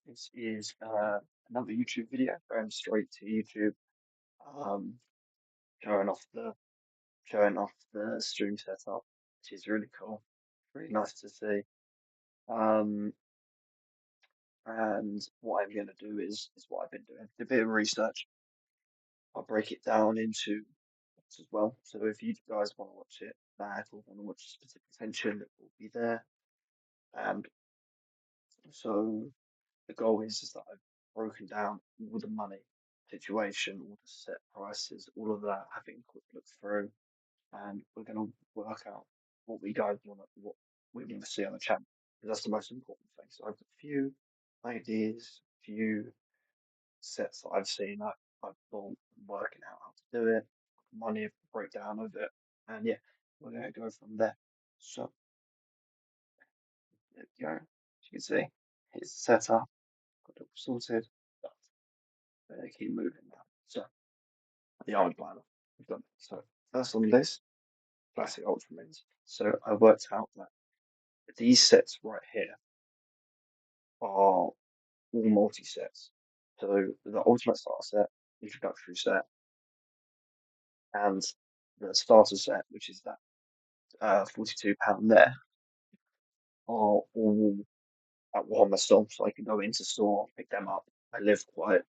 This is another YouTube video going straight to YouTube, um, showing off the showing off the stream setup, which is really cool, really nice to see. Um, and what I'm gonna do is what I've been doing, a bit of research. I'll break it down into parts as well. So if you guys want to watch it back or want to watch a specific section, it will be there. And so the goal is that I've broken down all the money situation, all the set prices, all of that, having a quick look through, and we're going to work out what we guys want, what we want to see on the channel, because that's the most important thing. So I've got a few ideas, a few sets that I've seen, I've thought, working out how to do it, money breakdown of it, and yeah, we're going to go from there. So there we go. As you can see, here's the setup, got it all sorted. Keep moving now. So the army planner, we've done it. So first on the list, classic Ultramarines. So I worked out that these sets right here are all multi-sets. So the Ultimate Starter set, Introductory set, and the Starter set, which is that £42 there, are all at Warhammer store, so I can go into store, pick them up. I live quite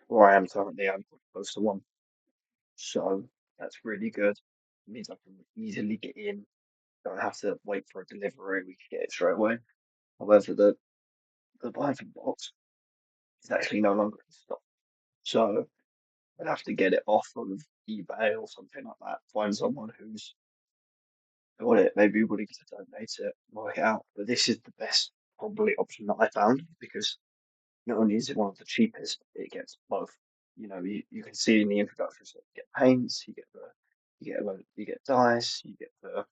where I am currently, I'm quite close to one. So that's really good. It means I can easily get in, don't have to wait for a delivery. We can get it straight away. However, the Python box is actually no longer in stock, so I'd have to get it off of eBay or something like that. Find someone who's got it, maybe willing to donate it, work it out. But this is the best probably option that I found because not only is it one of the cheapest, it gets both. You can see in the introductory set, you get paints, you get dice, you get the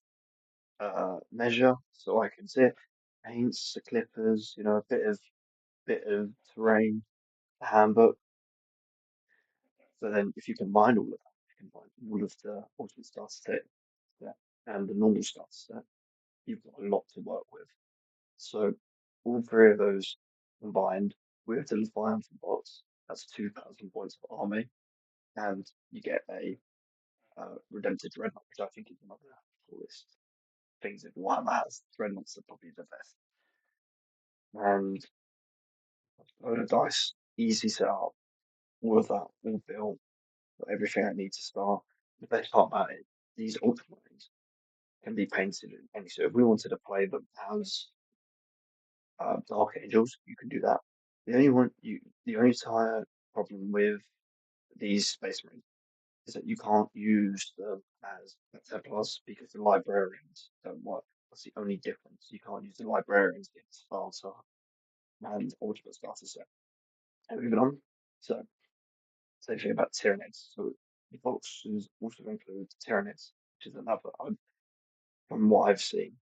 measure, so I can see it. Paints, the clippers, a bit of terrain, the handbook. So then, if you combine all of that, you combine all of the ultimate starter set and the normal starter set, you've got a lot to work with. So all three of those combined with the Leviathan box, that's 2,000 points of army, and you get a Redempted Dreadnought, which I think is one of the coolest things that Warhammer has. Dreadnoughts are probably the best. And load of dice, easy setup, all of that, all built, got everything I need to start. The best part about it, these ultramarines can be painted in any. So if we wanted to play them as Dark Angels, you can do that. The only entire problem with these Space Marines is that you can't use them as Templars because the librarians don't work. That's the only difference. You can't use the librarians in Sparta and Ultimate Starter set. And moving on. So, same thing about Tyranids. So the boxes also include Tyranids, which is another, from what I've seen,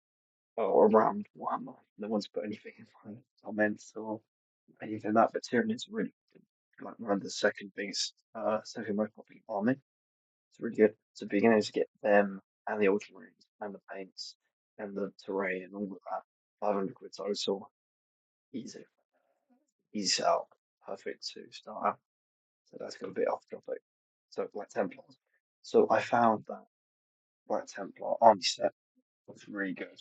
around Warhammer. No one's put anything in my comments or anything like that, but Tyranids are really good. Like one of the second most popular army. It's really good. So being able to get them and the Ultramarines and the paints and the terrain and all of that, 500 quid total, easy. Easy sell. Perfect to start out. So that's got a bit off topic. So Black Templars. So I found that Black Templar army set was really good.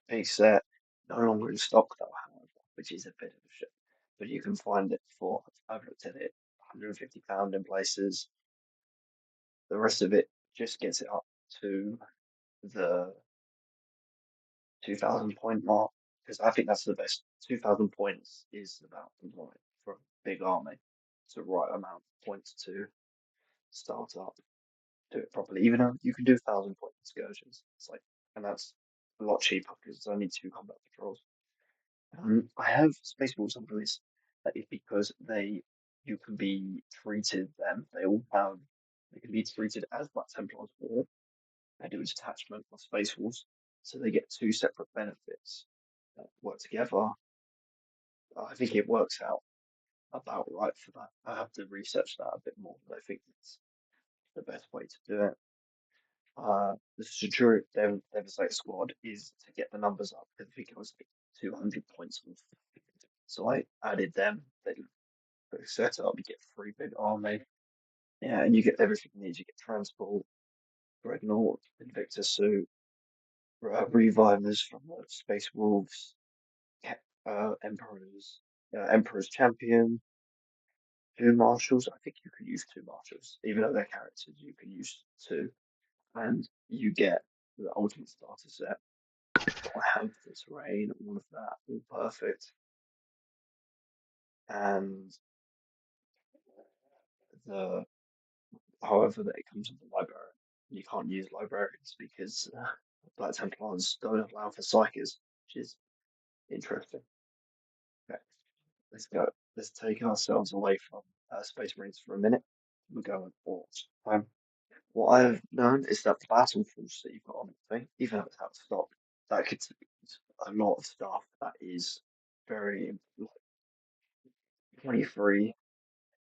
Big set, no longer in stock though, however, which is a bit of a shit. But you can find it for, I've looked at it, £150 in places. The rest of it just gets it up to the 2,000 point mark because I think that's the best. 2,000 points is about right for a big army. It's the right amount of points to start up, do it properly. Even though you can do 1,000 point excursions, and that's a lot cheaper because it's only two combat patrols. I have Space Wolves on the list. That is because you can be treated them. They can be treated as Black Templars or they do a detachment of Space Wolves, so they get two separate benefits that work together. I think it works out about right for that. I have to research that a bit more, but I think it's the best way to do it. the Centurion, their like squad is to get the numbers up. I think it was like 200 points off. So I added them. They set it up. You get free big army. Yeah, and you get everything you need. You get transport, dreadnought, Invictus suit, revivers from the Space Wolves, emperors, emperor's champion, two marshals. I think you could use two marshals, even though they're characters. You can use two, and you get the ultimate starter set. I have the terrain, all of that, all perfect. And the however that it comes with the library, you can't use librarians because Black Templars don't allow for psychers, which is interesting. Okay, let's go. Let's take ourselves away from Space Marines for a minute. We're going forwards. What I've known is that the battle force that you've got on the thing, even though it's out of stock, that could a lot of stuff that is very like 23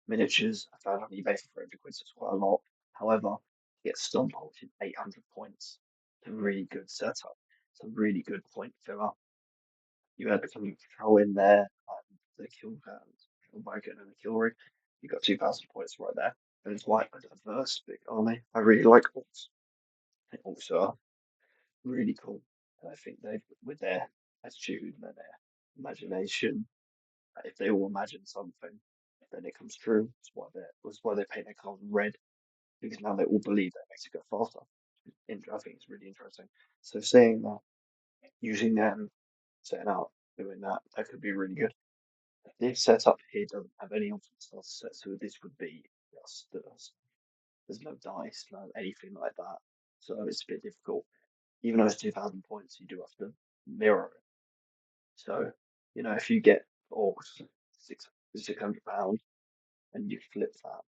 miniatures. I found on eBay for 300 quid, so it's quite a lot. However, you get Stompult in 800 points. It's a really good setup. It's a really good point filler. You had the control in there, and the kill wagon and the kill rig. You got 2,000 points right there. And it's quite a diverse big army. I really like orcs. They also are really cool. And I think they, with their attitude and their imagination, if they all imagine something, then it comes true. That's why they paint their cars red, because now they all believe that makes it go faster. I think it's really interesting. So saying that, using them, setting out, doing that, that could be really good. This setup here doesn't have any ultimate starter set, so this would be just there's no dice, no anything like that. So it's a bit difficult. Even though it's 2,000 points, you do have to mirror it. So, if you get six £600 and you flip that,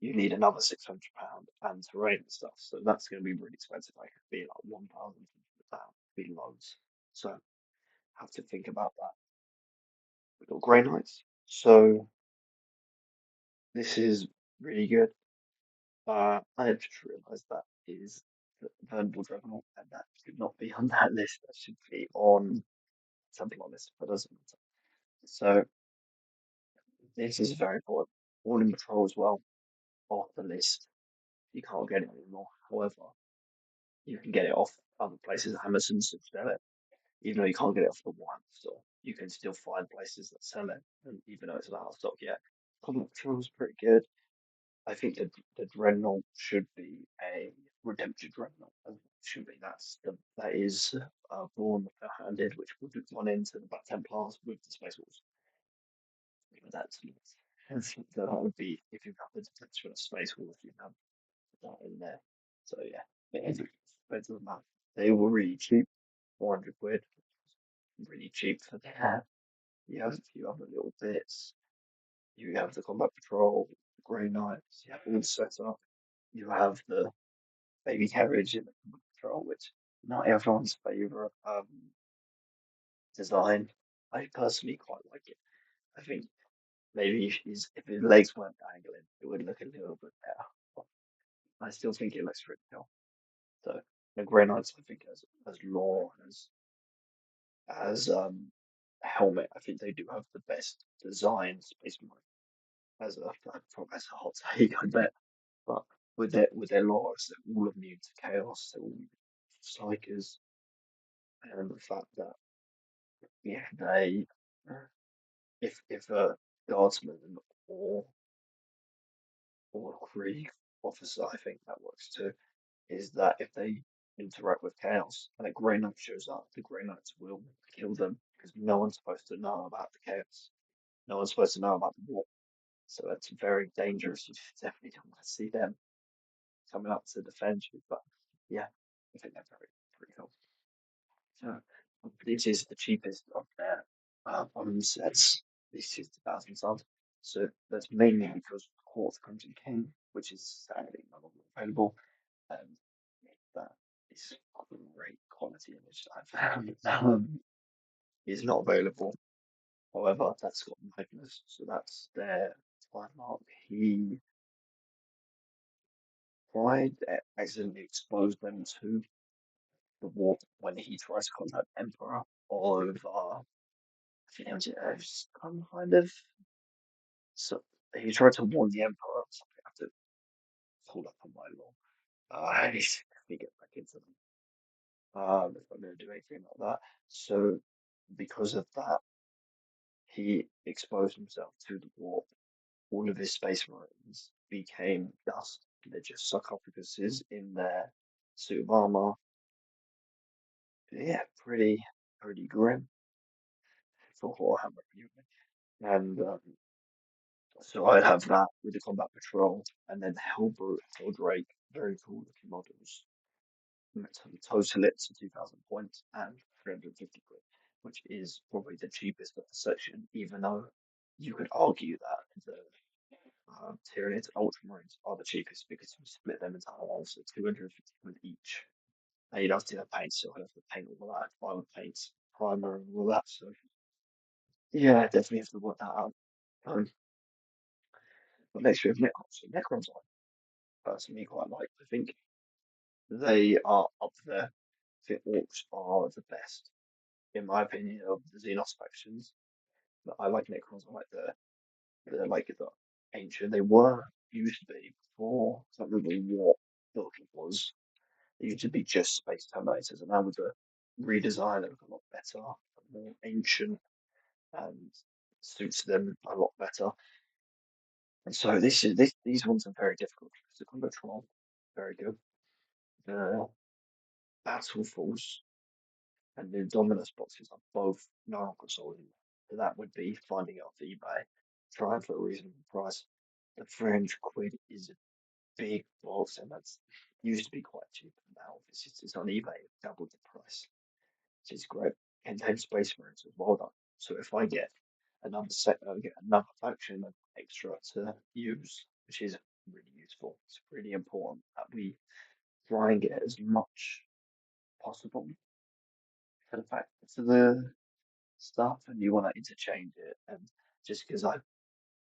you need another £600 and terrain and stuff. So that's going to be really expensive. Like it could be like £1,000, be loads. So have to think about that. We've got Grey Knights. So this is really good. I have just realised that is the Vulnerable Dreadnought, and that should not be on that list. That should be on something like this, but doesn't matter. So this is very important. Warning Patrol as well, off the list. You can't get it anymore. However, you can get it off other places. Amazon still sell it, even though you can't get it off the Warhammer store. You can still find places that sell it, and even though it's not out of stock yet. Combat Patrol is pretty good. I think the Dreadnought should be a Redemption Dreadnought. Should be that is Brawn handed, which would have gone into the Black Templars with the Space Wolves. That's that would be if you have the detection of Space Wolves, you have that in there. So yeah, it doesn't matter. They were really cheap, 400 quid, really cheap for that. You have a few other little bits. You have the Combat Patrol, the Grey Knights, you have all set up. You have the baby carriage in the Combat Patrol, which not everyone's favourite design. I personally quite like it. I think maybe if his legs weren't dangling, it would look a little bit better. But I still think it looks pretty cool. So the Grey Knights, I think, as lore as helmet, I think they do have the best design Space Marine as a hot take, I bet. But with their lores, they're all immune to chaos, they're all psychers, and the fact that if they if a guardsman or or a Krieg officer, I think that works too, is that if they interact with chaos and a Grey Knight shows up, the Grey Knights will kill them because no one's supposed to know about the chaos. No one's supposed to know about the war. So that's very dangerous. You definitely don't want to see them coming up to defend you. But yeah, I think they're pretty cool. So this is the cheapest of their sets. This is 2,000 subs. So that's mainly because Quartz Crimson King, which is sadly no longer available. Um, that is great quality image that I found. Is not available. However, that's got Magnus, so that's their landmark. He Pride accidentally exposed them to the warp when he tries to contact Emperor of I think it was kind of so he tried to warn the Emperor of something. I have to pull up on my log. I need to get back into them. If I'm going to do anything like that. So because of that, he exposed himself to the warp. All of his space marines became dust. They're just sarcophaguses in their suit of armor. Yeah, pretty grim for Warhammer anyway. And so I'd have that with the combat patrol, and then Hellbrute, Helldrake, very cool looking models. Total it to 2,000 points and 350 quid, which is probably the cheapest of the section, even though you could argue that the Tyranids Ultramarines are the cheapest because you split them into halves, so 250 quid each. And you'd have to have paint, so I'd have to paint all that, violent paints, primer, and all that. So yeah, definitely have to work that out. Um, but next we have Necrons. So Necrons I personally quite like. I think they are up there. I think Orcs are the best, in my opinion, of the Xenos factions. But I like Necrons. I like the ancient. They were used to be before. I can't remember what book it was. They used to be just Space Terminators, and now with the redesign, they look a lot better, more ancient, and suits them a lot better. And so these ones are very difficult to control. Very good. The Battle Force and the Dominus boxes are both non-consoling. So that would be finding it off eBay, trying for a reasonable price. The 300 quid is a big box, and that's used to be quite cheap. Now it's on eBay, doubled the price, which is great. Contains Space Marines as well, though. So if I get another set, I get another faction of extra to use, which is really useful. It's really important that we try and get as much possible for the fact for the stuff, and you want to interchange it. And just because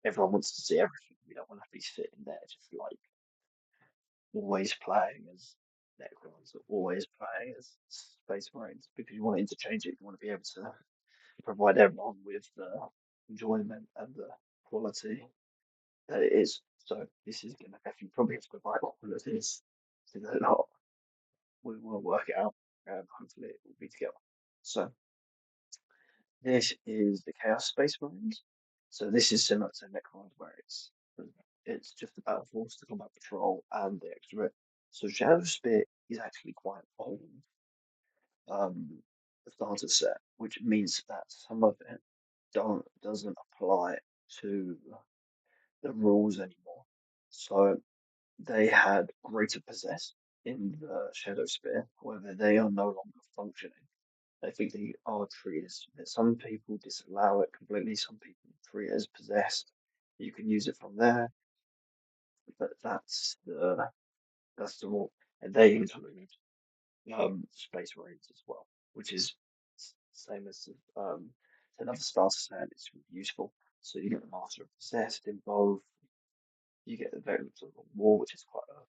everyone wants to see everything, we don't want to be sitting there just like always playing as Necrons or always playing as Space Marines because you want to interchange it. You want to be able to provide everyone with the enjoyment and the quality that it is. So this is going to definitely probably have to provide all of this. So they're not, we will work it out. Hopefully it will be together. So this is the Chaos Space Marines. So this is similar to Necrons, where it's just the battle force, the combat patrol, and the extra bit. So Shadow Spear is actually quite old um, starter set, which means that some of it doesn't apply to the rules anymore. So they had greater possess in the Shadow Spear, however, they are no longer functioning. I think they are treated as some people disallow it completely, some people treat it as possessed. You can use it from there, but that's the rule. And they include Space Marines as well, which is same as another starter set. It's really useful. So you get the Master of Possessed in both. You get the Veterans of the War, which is quite a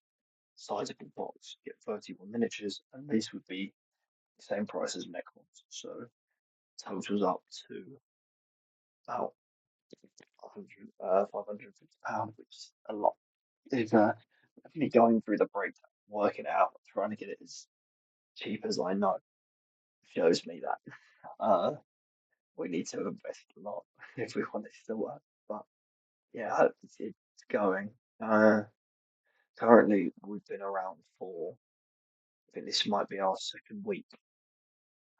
sizable box. You get 31 miniatures, and these would be the same price as Necrons. So totals up to about 100, £550, which is a lot. If definitely going through the breakdown, working it out, trying to get it as cheap as I know, shows me that we need to invest a lot if we want it to work. But yeah, I hope it's going. Uh, Currently, we've been around for, I think this might be our second week,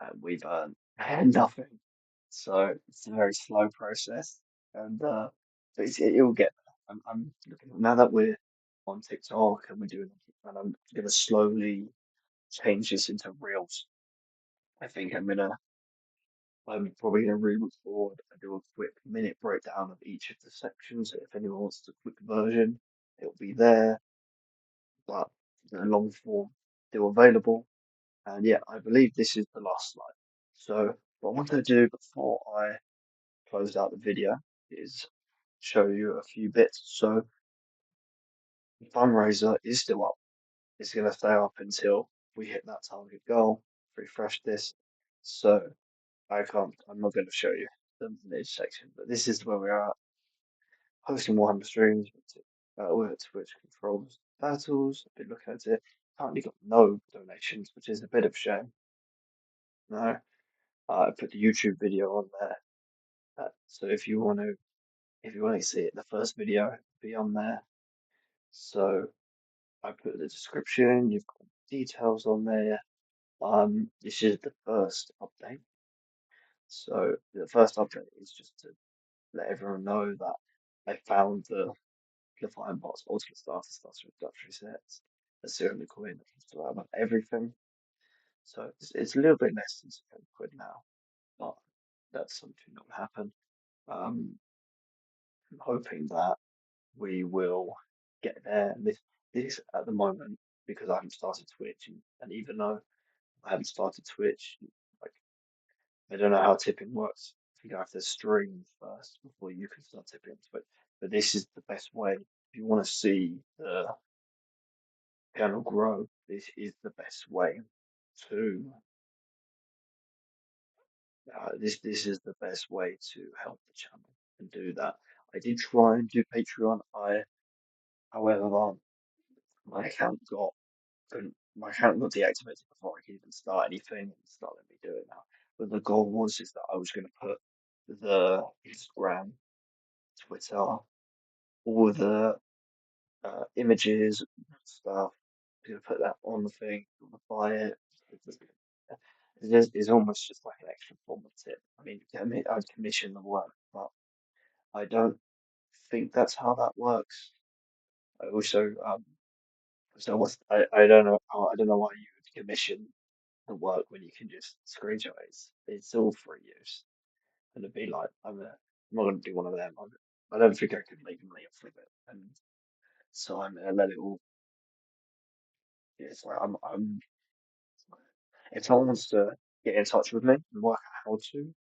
and we've earned nothing. So it's a very slow process, and but it'll get there. I'm looking now that we're on TikTok and we're doing, and I'm gonna slowly change this into reels. I think I'm probably gonna re-record and do a quick minute breakdown of each of the sections. So if anyone wants the quick version, it'll be there, but the long form still available. And yeah, I believe this is the last slide. So what I want to do before I close out the video is show you a few bits. So the fundraiser is still up. it's gonna stay up until we hit that target goal, refresh this. So I'm not gonna show you the mid section, but this is where we are hosting Warhammer streams with Twitch controls battles. I've been looking at it. Currently got no donations, which is a bit of a shame. No, I put the YouTube video on there. So if you want to see it, the first video will be on there. So I put the description. You've got details on there. This is the first update. So the first update is just to let everyone know that I found the Flying Bots Ultimate Starter introductory sets, a serial coin that comes to about everything. So it's a little bit less than £600 now, but that's something that will happen. I'm hoping that we will get there. This at the moment, because I haven't started Twitch, and even though I haven't started Twitch, like I don't know how tipping works. I think I have to stream first before you can start tipping on Twitch. But this is the best way. If you want to see the channel grow, this is the best way to this is the best way to help the channel and do that. I did try and do Patreon. However, my account got my account got deactivated before I could even start anything and start letting me do it now. But the goal was is that I was going to put the Instagram, Twitter, all the images, stuff. I'm going to put that on the thing, I'm gonna buy it. It's almost just like an extra form of tip. I mean, I'd commission the work, but I don't think that's how that works. I also, I don't know, I don't know why you would commission the work when you can just screenshot it. It's all free use. And it'd be like, I'm not going to do one of them. I don't think I could make money off of it. And so I'm going to let it all, yeah, it's like, if someone wants to get in touch with me and work out how to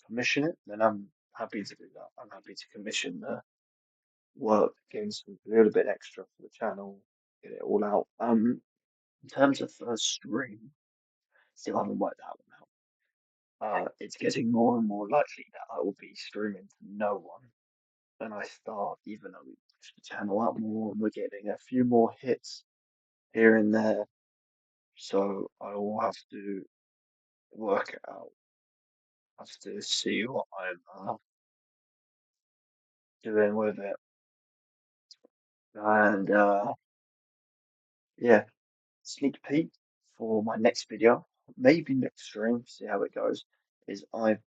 commission it, then I'm happy to do that. I'm happy to commission the work, getting some a little bit extra for the channel, get it all out. In terms of first stream, still haven't worked that one out. It's getting more and more likely that I will be streaming to no one when I start, even though we push the channel up more and we're getting a few more hits here and there. So I will have to work it out. I have to see what I'm doing with it. And yeah, sneak peek for my next video, maybe next stream, see how it goes, is I've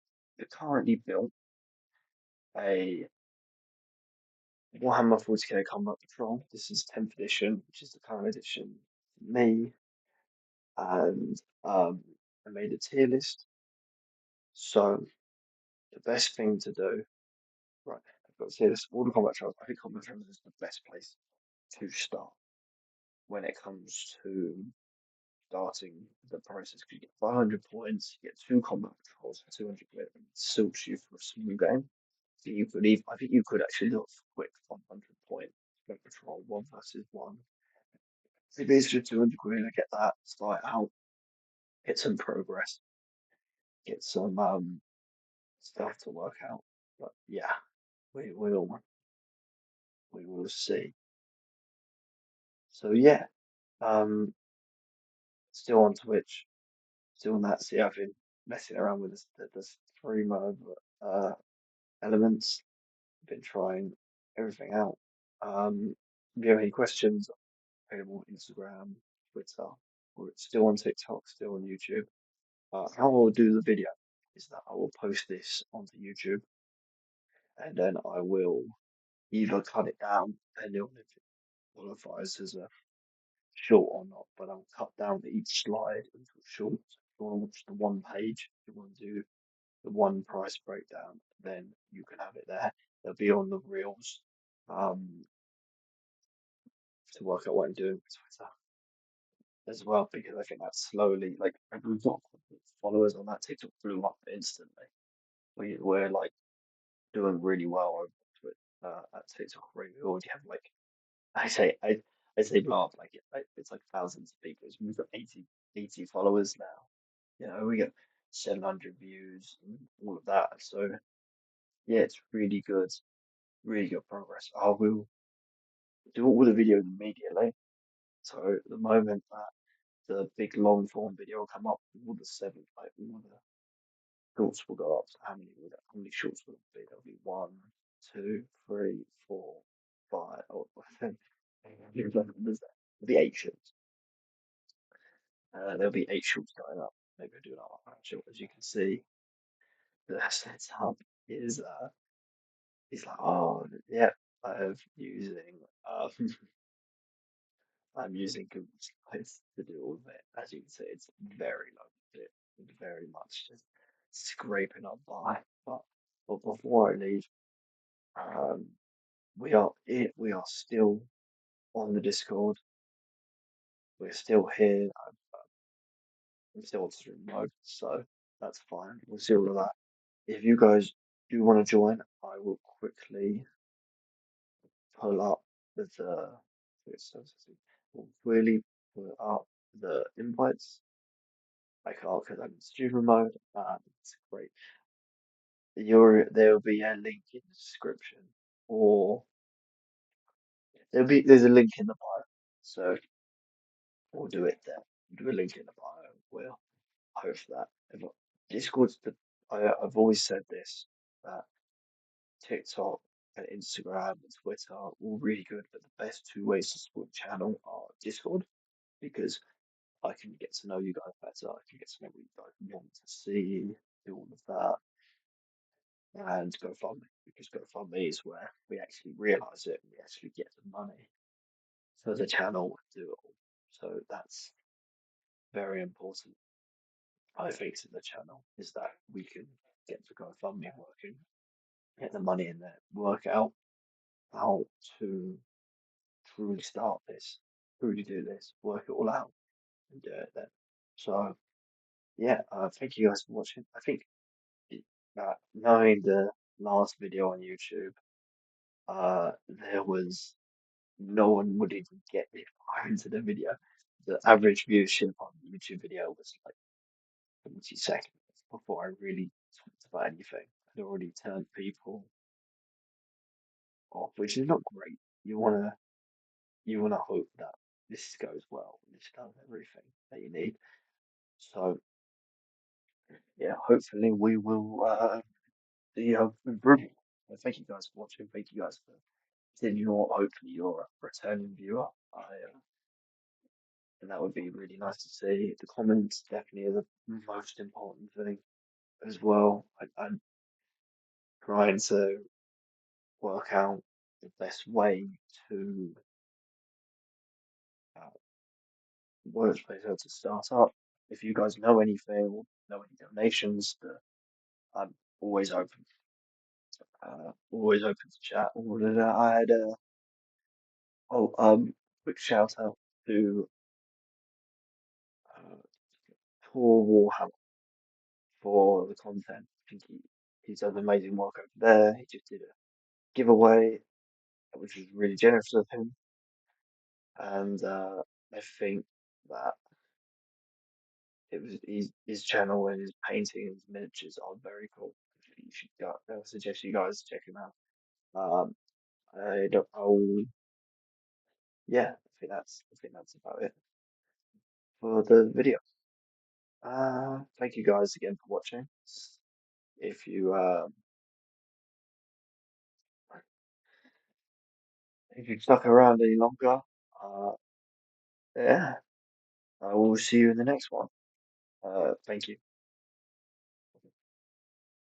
currently built a Warhammer 40k Combat Patrol. This is 10th edition, which is the current edition for me, and I made a tier list. So the best thing to do, right? I've got a tier list of all the combat patrols. I think combat patrols is the best place to start when it comes to starting the process. Because you get 500 points, you get 2 combat patrols for 200 quid, and it suits you for a small game. So you could even, I think you could actually do a quick 500 point patrol 1 versus 1. Maybe it's just 200 quid. I get that, start out, get some progress, get some stuff to work out. But yeah, we will we will see. So yeah, um, still on Twitch, still on that. See, I've been messing around with the streamer elements. Been trying everything out. If you have any questions, available on Instagram, Twitter, or it's still on TikTok, still on YouTube. How I'll do the video is that I will post this onto YouTube, and then I will either cut it down, depending on if it qualifies as a short or not, but I'll cut down each slide into shorts. If you want to watch the 1 page, if you want to do the one price breakdown, then you can have it there. They'll be on the reels to work out what I'm doing with Twitter as well, because I think that's slowly, like, we've got followers on that. TikTok blew up instantly. We're like doing really well over Twitter, at TikTok. We already have like, I say, I say blow up it's like thousands of people. We've got 80 followers now. You know, we got 700 views and all of that. So yeah, it's really good progress. I will do all the videos immediately. So at the moment that the big long form video will come up, all the seven, like all the shorts will go up. So how many shorts will it be? There'll be one, two, three, four, five. Oh, there's there'll be 8 shorts. There'll be 8 shorts going up. Maybe I'll do another one short. As you can see, the setup is like, oh yeah, I'm using um I'm using Google Slides to do all of it. As you can see, it's very low bit, very much just scraping up by. But before I leave, um, we are still on the Discord. We're still here. I'm still on stream mode, so that's fine. We'll see all of that. If you guys do want to join, I will quickly pull up the. We'll really pull up the invites. I can't because I'm in student mode. It's great. There'll be a link in the description, or there's a link in the bio. So we'll do it there. We'll do a link in the bio. We'll hope for that. Discord's I've always said this that TikTok and Instagram and Twitter are all really good, but the best two ways to support the channel are Discord because I can get to know you guys better. I can get to know what you guys want to see, do all of that. And GoFundMe, because GoFundMe is where we actually realize it and we actually get the money for the channel and do it all. So that's very important, I think, to the channel is that we can get the GoFundMe working, get the money in there, work out how to truly start this, truly do this, work it all out and do it then. So yeah, thank you guys for watching. I think knowing the last video on YouTube, there was no one would even get this far into the video. The average viewership on the YouTube video was like 20 seconds before I really talked about anything. I'd already turned people off, which is not great. You wanna you wanna hope that this goes well, this does everything that you need. So yeah, hopefully we will see improvement. Well, thank you guys for watching. Thank you guys for sitting your hopefully you're a returning viewer. And that would be really nice to see. The comments definitely are the most important thing as well. I'm trying to work out the best way to uh, workplace how to start up. If you guys know anything or know any donations, I'm always open to chat. All of that. I had a quick shout out to uh, Tor Warhammer for the content. I think he does amazing work over there. He just did a giveaway which was really generous of him. And I think that his channel and his painting and his miniatures are very cool. You should go, I suggest you guys check him out. Um, I don't. Oh, yeah. I think that's about it for the video. Thank you guys again for watching. If you if you stuck around any longer, uh, yeah, I will see you in the next one. Thank you.